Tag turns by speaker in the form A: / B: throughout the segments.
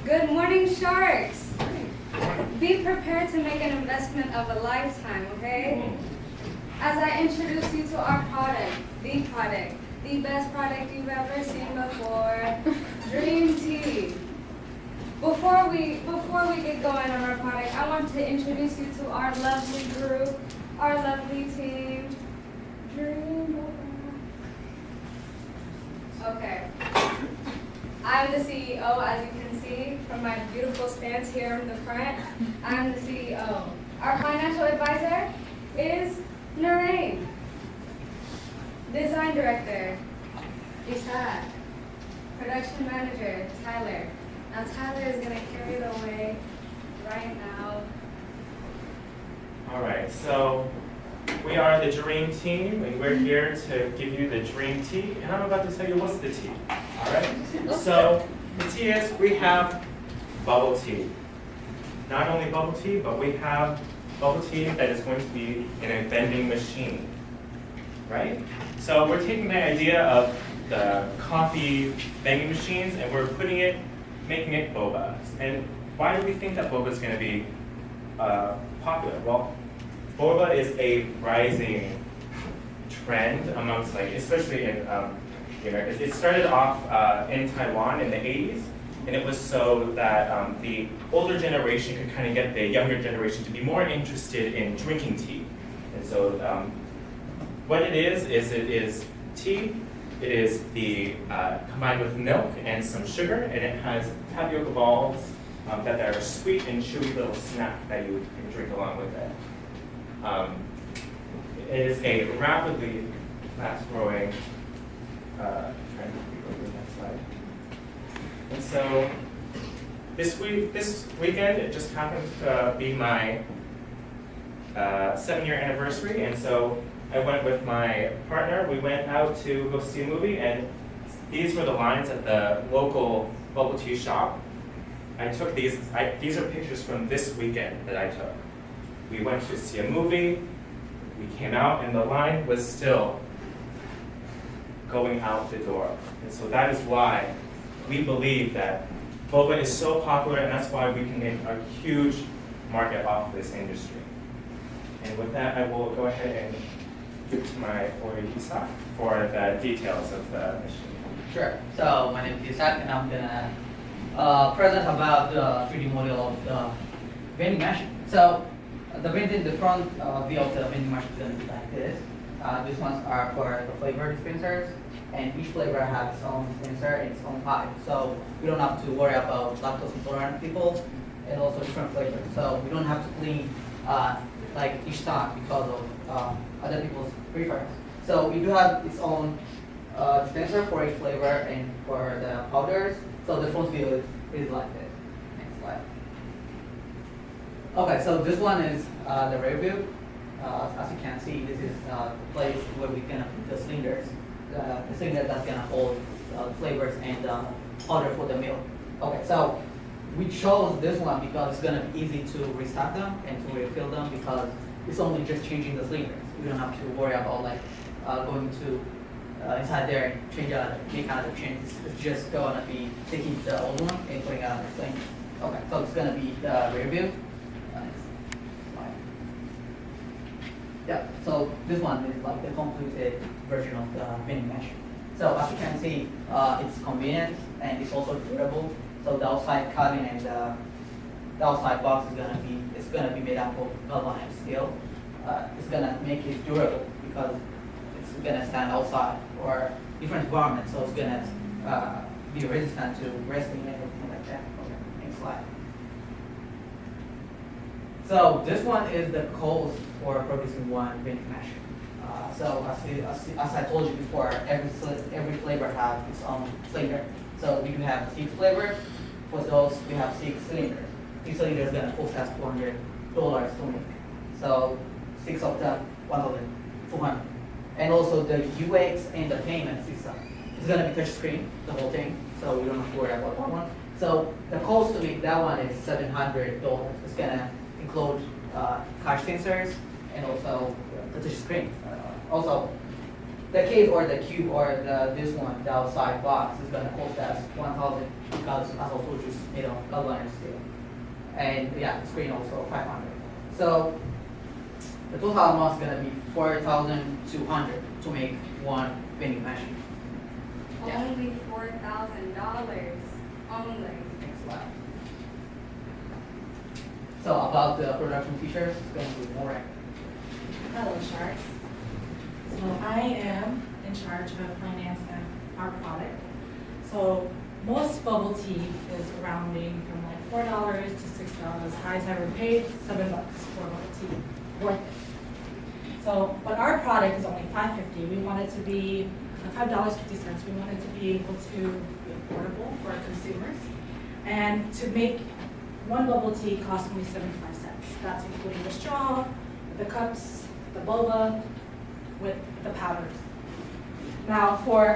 A: Good morning, sharks. Be prepared to make an investment of a lifetime, okay? As I introduce you to our product, the best product you've ever seen before, Dream Tea. Before we get going on our product, I want to introduce you to our lovely group, our lovely team. Dream. Okay. I'm the CEO, as you can see from my beautiful stance here in the front. I'm the CEO. Our financial advisor is Narain. Design director, Ishad. Production manager, Tyler. Now Tyler is going to carry it away right now.
B: All right, so we are the Dream Team, and we're here to give you the Dream Tea, and I'm about to tell you what's the tea. All right, so the tea is we have bubble tea. Not only bubble tea, but we have bubble tea that is going to be in a vending machine, right? So we're taking the idea of the coffee vending machines and we're making it boba. And why do we think that boba is going to be popular? Well, boba is a rising trend amongst, especially in, it started off in Taiwan in the 80s, and it was so that the older generation could kind of get the younger generation to be more interested in drinking tea. And so what it is tea. It is combined with milk and some sugar, and it has tapioca balls that are sweet and chewy little snack that you can drink along with it. It is a rapidly fast-growing trend. Go to the next slide. And so this weekend, it just happened to be my 7-year anniversary, and so I went with my partner. We went out to go see a movie, and these were the lines at the local bubble tea shop. I took these. These are pictures from this weekend that I took. We went to see a movie. We came out, and the line was still going out the door. And so that is why we believe that boba is so popular, and that's why we can make a huge market off this industry. And with that, I will go ahead and give to my boy Isak for the details of the machine.
C: Sure. So my name is Isak, and I'm gonna present about the 3D model of the vending machine. So the front view of the vending machine is gonna be like this. These ones are for the flavor dispensers, and each flavor has its own dispenser and its own pipe. So we don't have to worry about lactose intolerant people, and also different flavors. So we don't have to clean like each time because of other people's preference. So we do have its own dispenser for each flavor and for the powders. So the front view is like this. Next slide. Okay, so this one is the rear view. As you can see, this is the place where we're gonna put the cylinders. The cylinder that's gonna hold flavors and powder for the milk. Okay, so we chose this one because it's gonna be easy to restock them and to refill them because it's only just changing the cylinders. We don't have to worry about going to inside there and make another change. It's just gonna be taking the old one and putting another cylinder. Okay, so it's gonna be the rear view. Next slide. Yeah, so this one is like the completed version of the vending machine. So as you can see, it's convenient and it's also durable. So the outside cabin and the outside box is gonna be made up of galvanized steel. It's gonna make it durable because it's gonna stand outside or different environments. So it's gonna be resistant to rusting and everything like that. Okay, next slide. So this one is the cost for producing one vending machine. So as I told you before, every flavor has its own cylinder. So we do have 6 flavors. For those, we have 6 cylinders. Each cylinder is going to cost us $400 to make. So 6 of them, $1,200. And also the UX and the payment system. It's going to be touch screen, the whole thing. So we don't have to worry about that one. So the cost to make that one is $700. It's going to include cash sensors and also the touch screen. Also, the case or the cube or this one, the outside box is gonna cost us 1,000 because as I told you, it's made of galvanized steel. And yeah, the screen also 500. So the total amount is gonna be 4,200 to make one vending machine. Yeah.
A: Only $4,000. Only.
C: Next slide. So about the production features, it's going to be more accurate.
D: Hello, Sharks. So I am in charge of financing our product. So most bubble tea is rounding from like $4 to $6. Highest I ever paid, $7 for bubble tea. Worth it. So, but our product is only $5.50. We want it to be $5.50. We want it to be able to be affordable for our consumers. And to make one bubble tea costs only 75 cents. That's including the straw, the cups, the boba, with the powders. Now for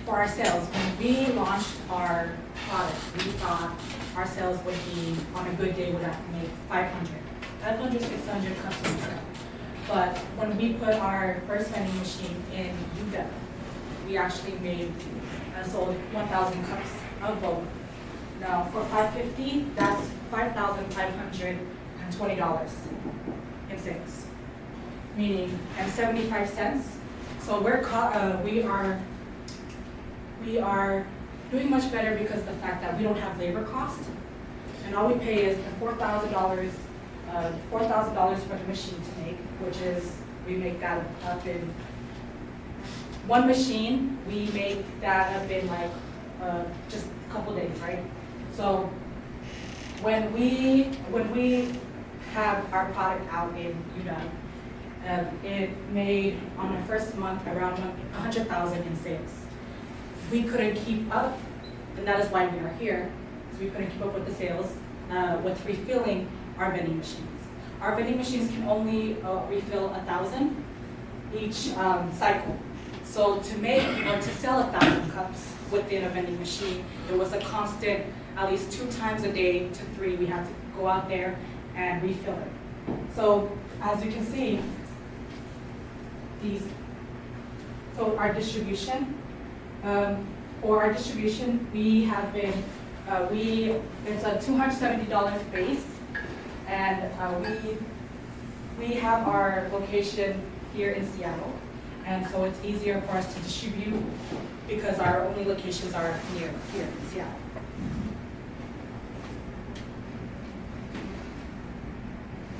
D: our sales, when we launched our product, we thought our sales would be, on a good day, would have to make 500, 600 cups of sale. But when we put our first vending machine in Puget, we actually made and sold 1,000 cups of boba. Now for $5.50, that's $5,520 in sales, meaning and 75 cents. So we are doing much better because of the fact that we don't have labor cost, and all we pay is the $4,000 for the machine to make, which is we make that up in one machine. We make that up in like just a couple days, right? So when we have our product out in UW, it made on the first month around 100,000 in sales. We couldn't keep up, and that is why we are here. So we couldn't keep up with the sales with refilling our vending machines. Our vending machines can only refill 1,000 each cycle. So to make or to sell 1,000 cups within a vending machine, it was a constant, at least 2 times a day to 3, we had to go out there and refill it. So as you can see, so our distribution, we have been, it's a $270 base, and we have our location here in Seattle, and so it's easier for us to distribute because our only locations are near here in Seattle.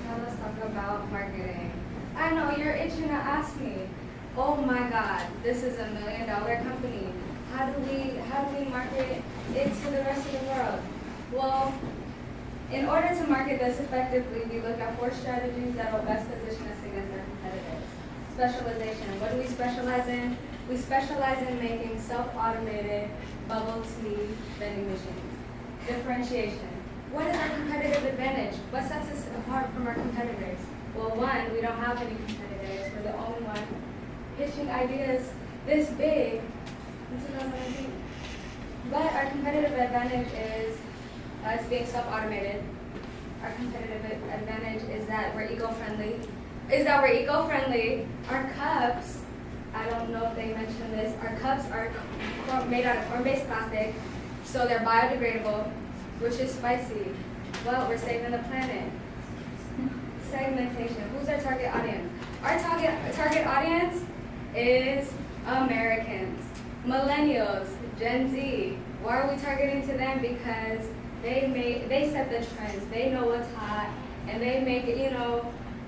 A: Now let's talk about marketing. I know you're itching to ask me, oh my God, this is $1 million company. How do we market it to the rest of the world? Well, in order to market this effectively, we look at 4 strategies that will best position us against our competitors. Specialization. What do we specialize in? We specialize in making self-automated bubble tea vending machines. Differentiation. What is our competitive advantage? What sets us apart from our competitors? Well, 1, we don't have any competitors. We're the only one pitching ideas this big in 2019. But our competitive advantage is us being self-automated. Our competitive advantage is that we're eco-friendly. Our cups, I don't know if they mentioned this, our cups are made out of corn-based plastic, so they're biodegradable, which is spicy. Well, we're saving the planet. Segmentation. Who's our target audience? Our target audience is Americans, millennials, Gen Z. Why are we targeting to them? Because they set the trends. They know what's hot, and they make it.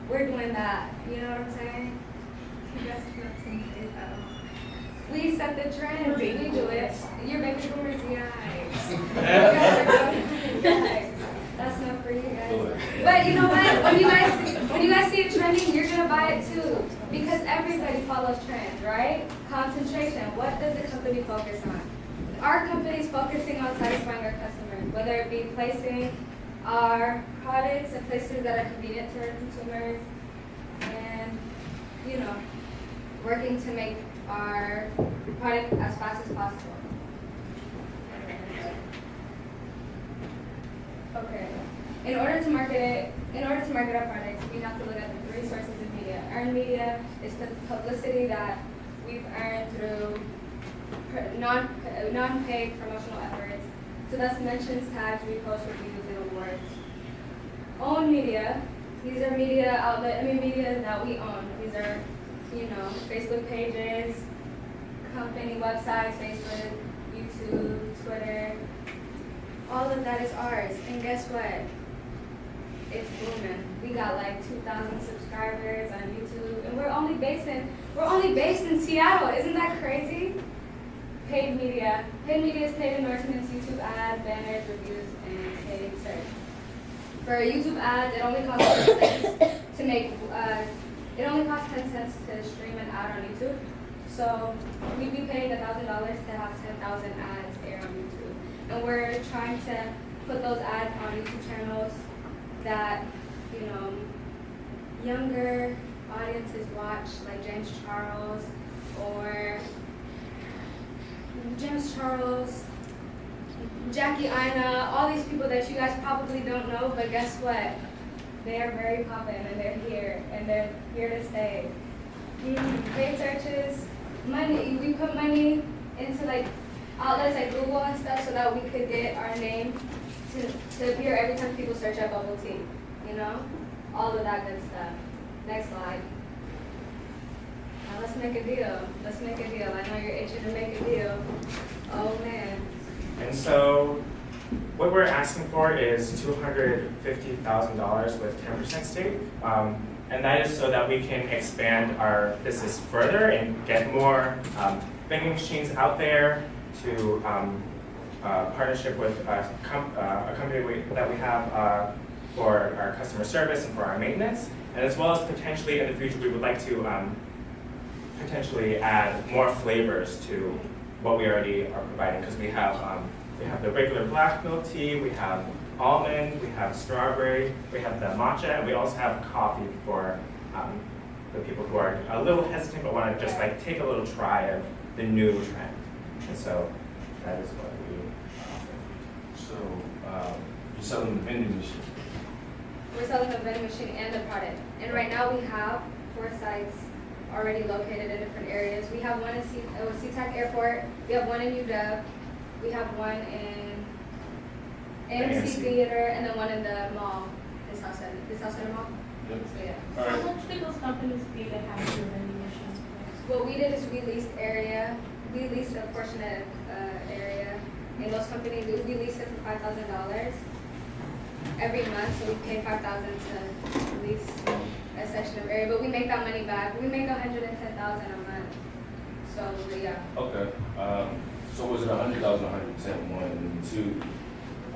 A: We're doing that. You know what I'm saying? You guys cannot see this at all. We set the trends. We do it. You're baby boomers, guys. You guys are doing. That's not for you guys. But you know what? When you guys see it trending, you're gonna buy it too, because everybody follows trends, right? Concentration. What does the company focus on? Our company is focusing on satisfying our customers, whether it be placing our products in places that are convenient to our consumers, and working to make our product as fast as possible. Okay. In order to market our products, we have to look at the 3 sources of media. earned media. It's the publicity that we've earned through non-paid promotional efforts. So that's mentions, tags, reposts, reviews, and awards. Own media. These are media that we own. These are, Facebook pages, company websites, Facebook, YouTube, Twitter. All of that is ours. And guess what? It's booming. We got like 2,000 subscribers on YouTube, and we're only based in Seattle. Isn't that crazy? Paid media. Paid media is paid endorsements, YouTube ads, banners, reviews, and paid search. For YouTube ads, it only costs 10 cents to make. It only costs 10 cents to stream an ad on YouTube. So we'd be paying $1,000 to have 10,000 ads air on YouTube, and we're trying to put those ads on YouTube channels that younger audiences watch, like James Charles, Jackie Ina, all these people that you guys probably don't know, but guess what? They are very poppin', and they're here to stay. Paid searches, money. We put money into like outlets like Google and stuff so that we could get our name to appear every time people search up bubble tea. All of that good stuff. Next slide. Now let's make a deal. I know you're itching to make a deal. Oh man.
B: And so what we're asking for is $250,000 with 10% stake. And that is so that we can expand our business further and get more vending machines out there to partnership with a company that we have for our customer service and for our maintenance. And as well as potentially in the future, we would like to potentially add more flavors to what we already are providing, because we have the regular black milk tea, we have almond, we have strawberry, we have the matcha, and we also have coffee for the people who are a little hesitant but want to just like take a little try of the new trend. And so that is what we offer.
E: So you're selling the vending machine?
A: We're selling the vending machine and the product. And right now we have 4 sites already located in different areas. We have one in SeaTac Airport, we have one in UW, we have one in AMC Theater, and then one in the mall, this South Center Mall.
E: Yep.
A: So yeah.
E: All right.
F: How much did those companies pay to have your vending machines?
A: What we did is we leased a portion of area in those companies. We leased it for $5,000 every month, so we pay $5,000 to lease a section of area, but we make that money back. We make $110,000 a month. So yeah.
E: Okay. So was it 100,000, 110, 1, and 2?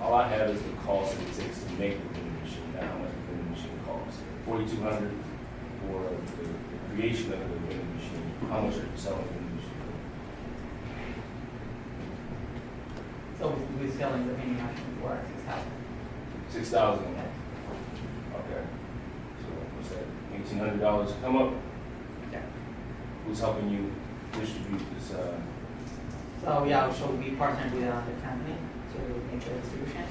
E: All I have is the cost it takes to make the vending machine. Now, how much the vending machine costs? $4,200 for the creation of the vending machine. How much are you selling the vending machine
C: So we're selling the vending machine for 6,000.
E: for? $6,000. Okay. So what's that? $1,800 come up.
C: Yeah.
E: Who's helping you distribute this?
C: So yeah, so we partnered with the company to make the distribution.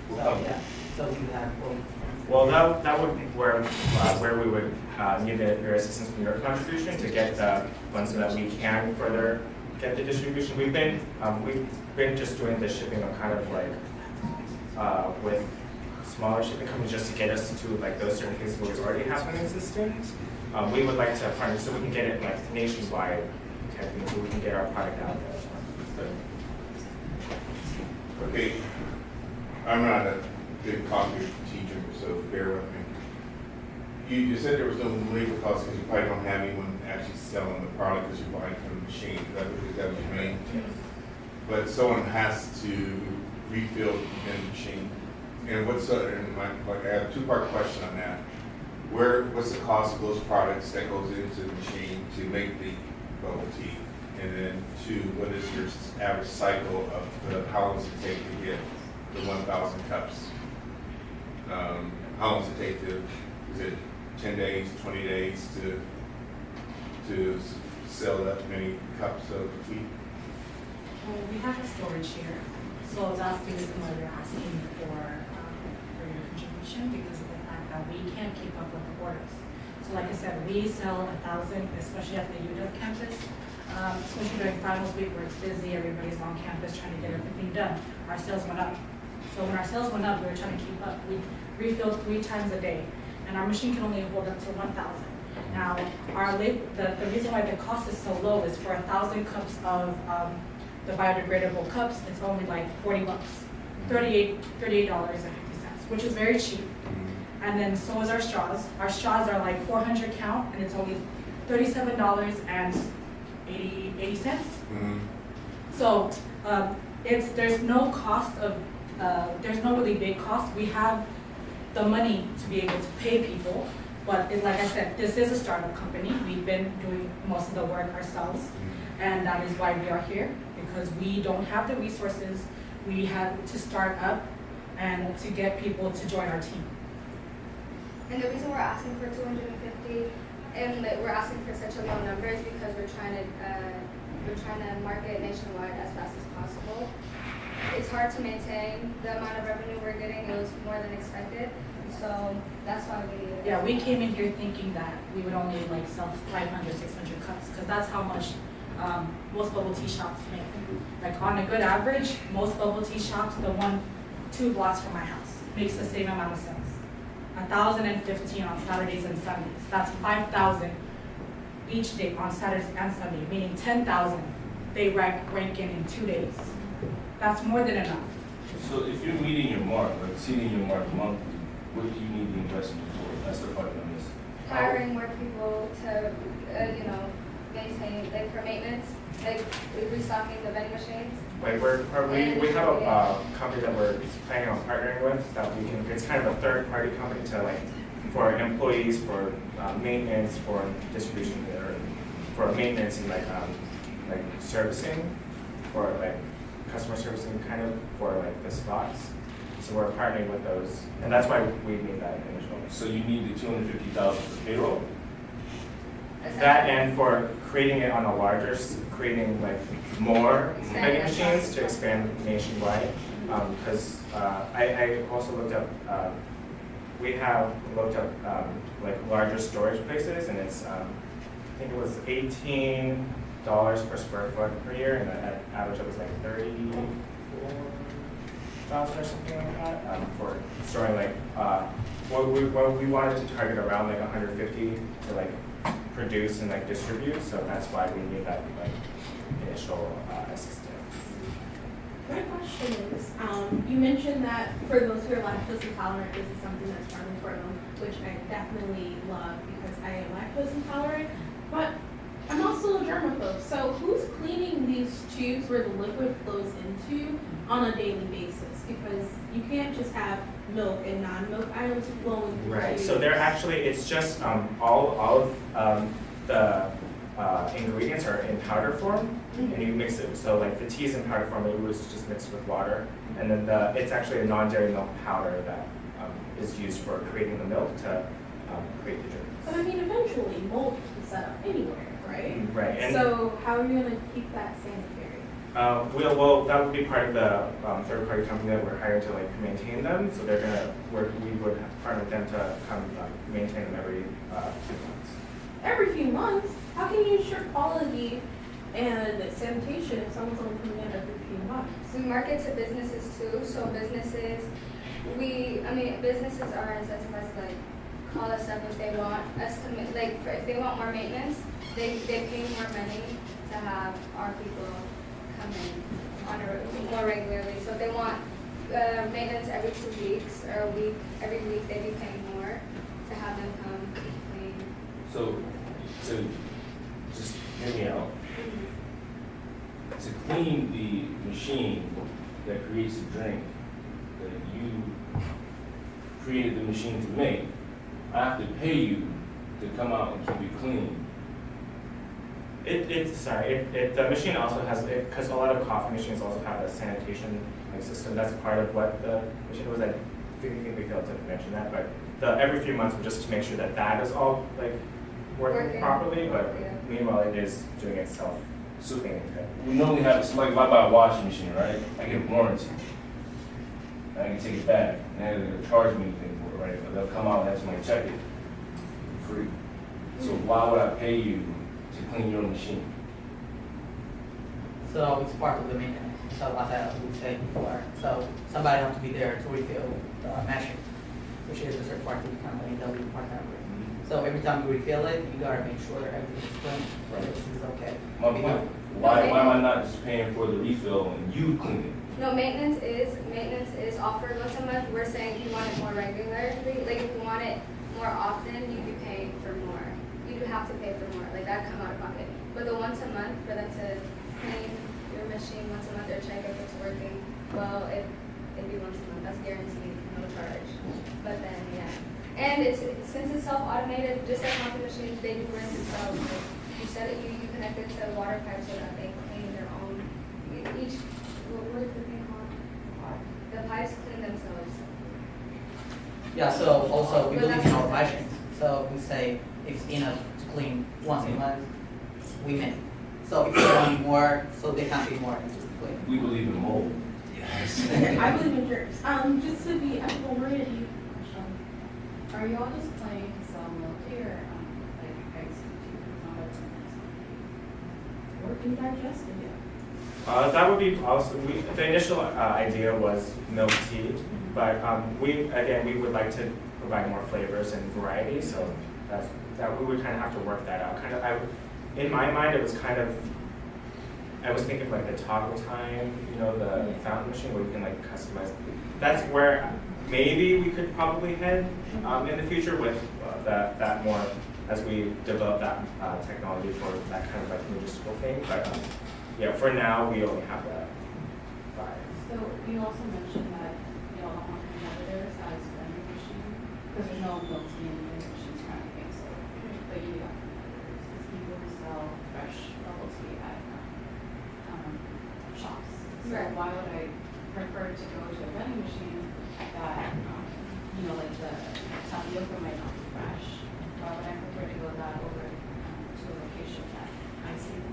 C: So yeah, so we have both.
B: Well, that would be where we would need your assistance from your contribution to get the funds so that we can further get the distribution. We've been just doing the shipping of kind of like with smaller shipping companies just to get us to like those certain places where we already have an existence. We would like to partner so we can get it like nationwide, so we can get our product out there.
G: Okay, I'm not a big coffee teacher, so bear with me. You said there was no labor cost because you probably don't have anyone actually selling the product because you're buying from the machine. Is that what you mean? But someone has to refill the machine. And I have a 2-part question on that. What's the cost of those products that goes into the machine to make the bubble tea? And then 2, what is your average cycle of how long does it take to get the 1,000 cups? How long does it take is it 10 days, 20 days to sell that many cups of tea?
D: We have a storage here, so that's the reason why we're asking for your contribution, because of the fact that we can't keep up with the orders. So like I said, we sell 1,000, especially at the UW campus, especially during finals week where it's busy, everybody's on campus trying to get everything done. Our sales went up. So when our sales went up, we were trying to keep up. We refilled 3 times a day, and our machine can only hold up to 1,000. Now, the reason why the cost is so low is for 1,000 cups of the biodegradable cups, it's only like $40, $38.50, which is very cheap. And then so is our straws. Our straws are like 400 count, and it's only $37.80. So there's no cost of there's no really big cost. We have the money to be able to pay people, but like I said, this is a startup company. We've been doing most of the work ourselves, and that is why we are here, because we don't have the resources. We had to start up and to get people to join our team.
A: And the reason we're asking for 250 and that we're asking for such a low number is because we're trying to market nationwide as fast as possible. It's hard to maintain the amount of revenue we're getting. It was more than expected, so that's why we needed it.
D: Yeah, we came in here thinking that we would only like sell 500, 600 cups, because that's how much most bubble tea shops make. Like on a good average, most bubble tea shops, the 2 blocks from my house, makes the same amount of sales. 1,015 on Saturdays and Sundays. That's 5,000 each day on Saturday and Sunday, meaning 10,000 they rank in 2 days. That's more than enough.
E: So if you're meeting your mark, like exceeding your mark monthly, what do you need the investment for? That's the part on this.
A: Hiring more people to, maintain, like for maintenance, like restocking the vending machines.
B: Like we have a company that we're planning on partnering with that we can. It's kind of a third party company to like for employees, for maintenance, for distribution, or for maintenance and like servicing, for like customer servicing kind of for like the spots. So we're partnering with those, and that's why we need that initial.
E: So you need the 250,000 for payroll.
B: That and for creating it on a larger, creating like more vending machines to expand nationwide. Because I also looked up, we have looked up like larger storage places, and it's I think it was $18 per square foot per year, and at average it was like 34,000 or something like that for storing like what we wanted to target around like 150 to like produce and like distribute, so that's why we need that like initial assistance.
F: My question is, you mentioned that for those who are lactose intolerant, this is something that's friendly for them, which I definitely love because I am lactose intolerant, but I'm also a germaphobe. So who's cleaning these tubes where the liquid flows into on a daily basis? Because you can't just have milk and non-milk items flowing through.
B: Right. So they're actually, it's just all of the ingredients are in powder form, and you mix it. So like the tea is in powder form, it was just mixed with water, and then it's actually a non-dairy milk powder that is used for creating the milk to create the drinks.
F: But I mean, eventually mold can set up anywhere, right?
B: Right. And
F: so how are you going to keep that sanitary?
B: well, that would be part of the third-party company that we're hiring to like maintain them. So they're gonna work. We would partner with them to come maintain them every few months.
F: Every few months? How can you ensure quality and sanitation if someone's only coming in every few months?
A: We market to businesses too, so businesses are incentivized to like call us up if they want us to if they want more maintenance, they pay more money to have our people come in more regularly. So if they want maintenance every 2 weeks or a week, every week, they'd be paying more to have them come clean.
E: So just hear me out. To clean the machine that creates a drink that you created the machine to make, I have to pay you to come out and keep it clean.
B: The machine also has, because a lot of coffee machines also have a sanitation system. That's part of what the machine was. I think we failed to mention that, but every few months, just to make sure that is all like working properly. But meanwhile, it is doing itself.
E: So we normally have, it's like if I buy a washing machine, right? I get a warranty. And I can take it back, and they're gonna charge me anything for it, right? But they'll come out and have somebody check it free. So why would I pay you to clean your machine?
C: So it's part of the maintenance. So as I would say before, so somebody has to be there to refill the machine, which is a third party company that we partner with. So every time you refill it, you gotta make sure everything is clean, that everything is okay.
E: My point, why am I not just paying for the refill and you clean it?
A: No, maintenance is offered once a month. We're saying if you want it more regularly, like if you want it more often, you'd be paying for more. You do have to pay for more, like that come out of pocket. But the once a month for them to clean your machine once a month or check if it's working, well, it'd be once a month. That's guaranteed, no charge. But then and since it's self-automated, just like coffee machines, they do rinse themselves. Like you set it, you connect it to water pipes so that they clean their own. Each what is the thing called? The pipes clean themselves.
C: Yeah, so also we believe in our machines. So we say it's enough to clean once a month, we make. So if you want more, so they can be more into clean.
E: We believe in mold. Yes.
F: I believe in yours. Just to be, well, Maria, do you?
H: Are you all just planning to sell milk tea or like eggs and tea?
D: Working digested, yeah.
B: That would be also, the initial idea was milk tea, but we would like to provide more flavors and variety, so that we would kind of have to work that out. In my mind, it was kind of, I was thinking like the toggle time, the fountain machine where you can like customize. That's where maybe we could probably head in the future with that more as we develop that technology for that kind of like logistical thing. But yeah, for now we only have that 5.
H: So you also mentioned that you don't want competitors as vending machine because there's no milk tea in vending machines kind of thing. So, but you got competitors because people who sell fresh bubble tea at shops. So
A: Right.
H: why would I prefer to go to a vending machine that like the tapioca might not be fresh? Why would I prefer to go that over to a location that I see it?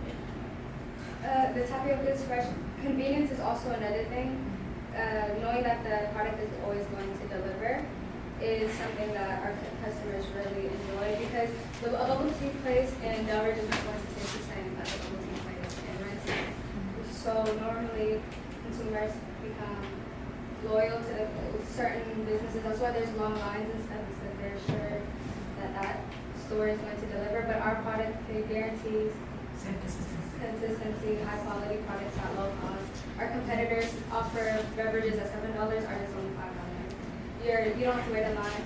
A: The tapioca is fresh. Convenience is also another thing. Knowing that the product is always going to deliver is something that our customers really enjoy because a bubble tea place in Delaware doesn't want to taste the same as a bubble tea place in Renton. So normally consumers become loyal to certain businesses. That's why there's long lines and stuff because they're sure that store is going to deliver. But our product guarantees consistency, high quality products at low cost. Our competitors offer beverages at $7, ours is only $5. You don't have to wait in line.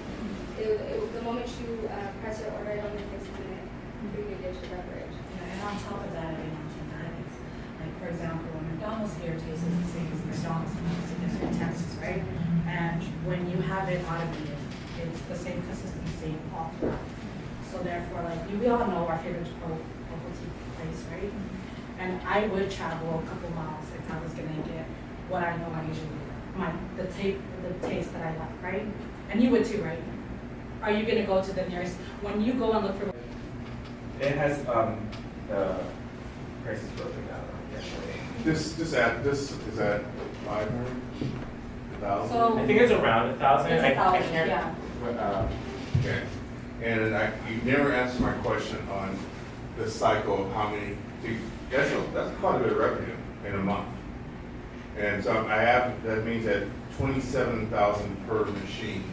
A: The moment you press your order, it only takes a minute for you to get your beverage.
D: Yeah, and on top of that, I didn't mention that is, like, for example, when McDonald's beer tastes the same as McDonald's in Texas, right? And when you have it automated, it's the same consistency all throughout. So therefore, like, we all know our favorite bubble tea place, right? And I would travel a couple miles if I was gonna get what I know I usually the taste that I like, right? And you would too, right? Are you gonna go to the nearest when you go and look for?
B: It has the prices broken down.
G: This is at 500, 1,000.
D: So
B: I think it's around 1,000.
D: it's
B: I
D: 1,000,
B: can't.
D: yeah.
G: Okay. And you never answered my question on the cycle of how many. That's quite a bit of revenue in a month. And so that means that 27,000 per machine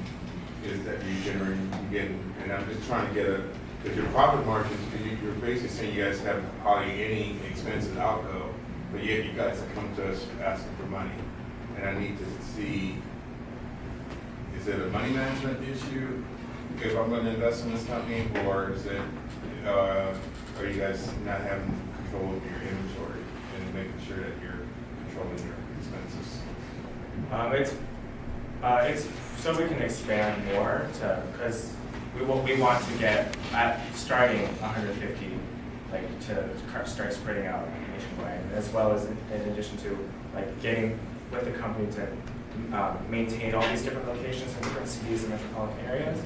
G: is that you're getting, and I'm just trying to get because your profit margins, you're basically saying you guys have hardly any expenses outgo, but yet you guys come to us asking for money. And I need to see, is it a money management issue if I'm going to invest in this company, or is it, are you guys not having control of your inventory and making sure that you're controlling your expenses?
B: It's so we can expand more because we want to get at starting 150, like to start spreading out nationwide, as well as in addition to like getting with the company to maintain all these different locations in different cities and metropolitan areas.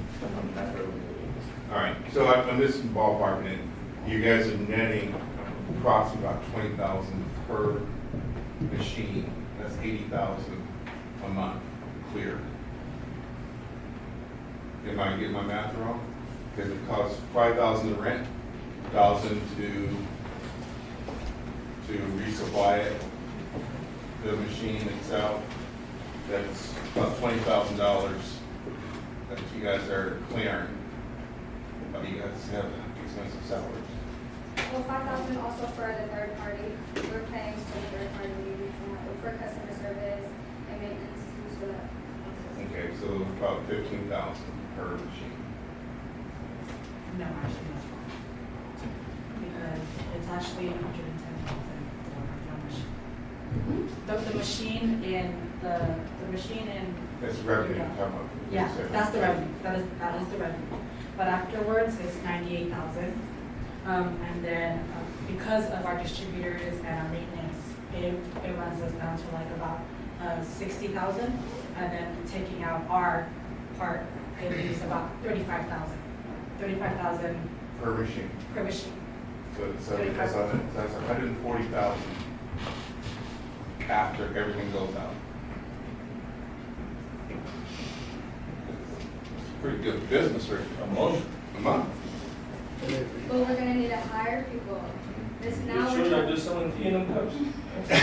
B: That's where we believe.
G: All right, so I'm just ballparking it. You guys are netting approximately about 20,000 per machine. That's 80,000 a month, clear. Am I getting my math wrong? Because it costs $5,000 to rent, $1,000 to resupply it, the machine itself. That's about $20,000 that you guys are clearing. But you guys have expensive salaries.
A: Well, 5,000 also for the third party. We're paying for the third party for customer service and maintenance as well.
G: Okay, so about $15,000 per machine.
D: No, actually, that's wrong. Because it's actually 110,000 for one machine. The machine in
G: That's revenue you're talking about.
D: yeah, that's the revenue. That is the revenue. But afterwards, it's 98,000. And then because of our distributors and our maintenance, it runs us down to like about 60,000. And then taking out our part, it leaves about 35,000. 35,000
G: Per machine.
D: per machine.
G: So that's 140,000 after everything goes out. Pretty good business for a month. A month.
A: But we're gonna need to hire people. This now
E: You
A: we're
E: sure
A: trying-
E: y'all do selling tea in them cups?
D: The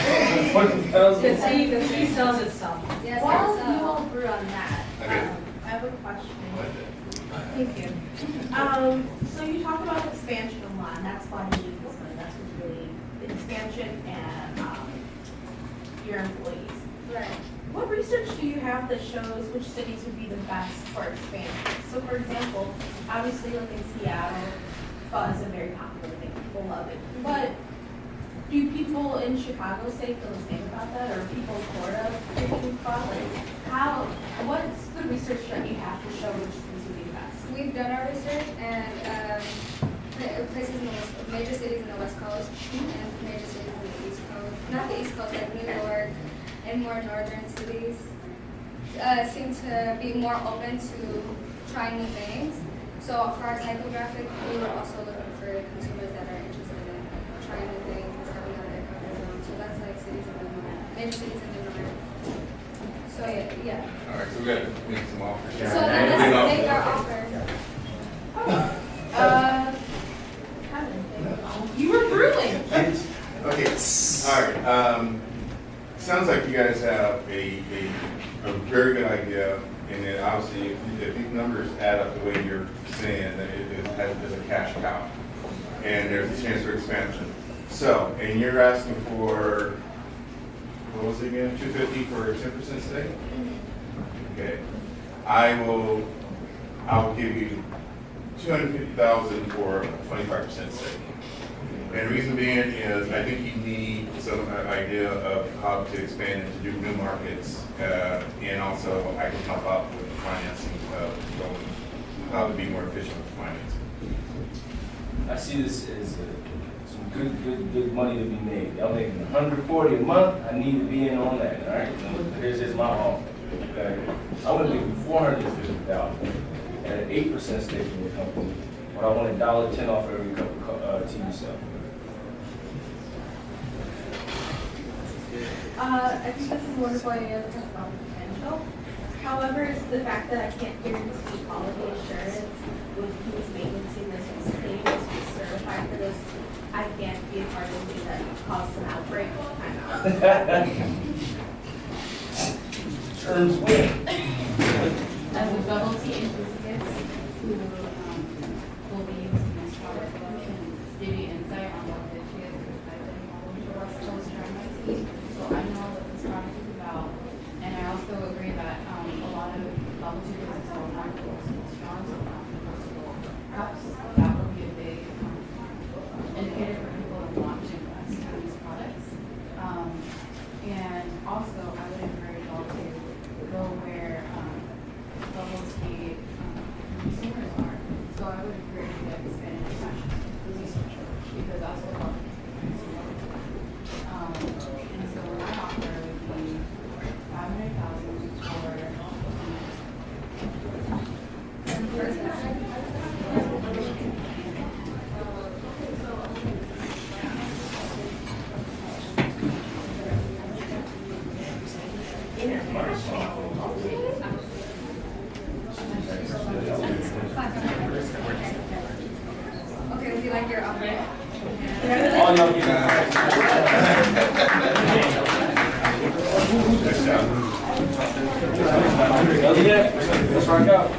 D: tea sells itself.
A: Yes,
F: While
A: yes,
F: you all brew on that,
G: Okay.
F: I have a question. Thank you. So you talk about expansion a lot, and that's why you need this money. That's what's really the expansion and your employees.
A: right.
F: What research do you have that shows which cities would be the best for expansion? So for example, obviously like in Seattle, pho is a very popular thing. People love it. But do people in Chicago feel the same about that? Or people in Florida drinking pho? Like what's the research that you have to show which cities would be best?
A: We've done our research and places in the major cities in the West Coast and major cities in the East Coast. Not the East Coast, like New York and more northern cities seem to be more open to trying new things. So for our psychographic, we were also looking for consumers that are interested in trying new things and stepping out of their comfort zone. So that's like cities in the north, major cities in the north. So yeah.
G: All right, so we got to make some offers.
A: So then let's make our offer.
F: You were brewing.
G: Okay, all right. Sounds like you guys have a very good idea, and then obviously if these numbers add up the way you're saying, that it is a cash cow, and there's a chance for expansion. So, and you're asking for, what was it again, 250 for 10% stake? Okay, I will give you 250,000 for a 25% stake. And the reason being is I think you need some idea of how to expand into new markets, and also I can help out with the financing of how to be more efficient with financing.
E: I see this as some good money to be made. Y'all making 140 a month. I need to be in on that. All right. So here's my offer. Okay. I want to make $450,000 at an 8% stake in the company, but I want $1.10 off every cup of tea you sell.
F: I think this is a wonderful idea to talk about potential. However, it's the fact that I can't guarantee quality assurance with who's maintaining this facility, who's certified for this. I can't be a part of something that causes an outbreak.
E: Terms win.
H: As a bubble tea enthusiast who will be using this product, I can give you insight on what it is because I've been all over the West Coast trying my tea. So I know what this product is about. And I also agree that a lot of bubble tea businesses are not strong, so perhaps that will be a big indicator for people that want to invest in these products. And also, I would encourage y'all to go where bubble tea consumers are. So I would encourage you to expand your session research because that's what a lot of consumers do. And so my offer would be $500,000 for
F: like your oven.
B: All y'all get it. Let's rock out.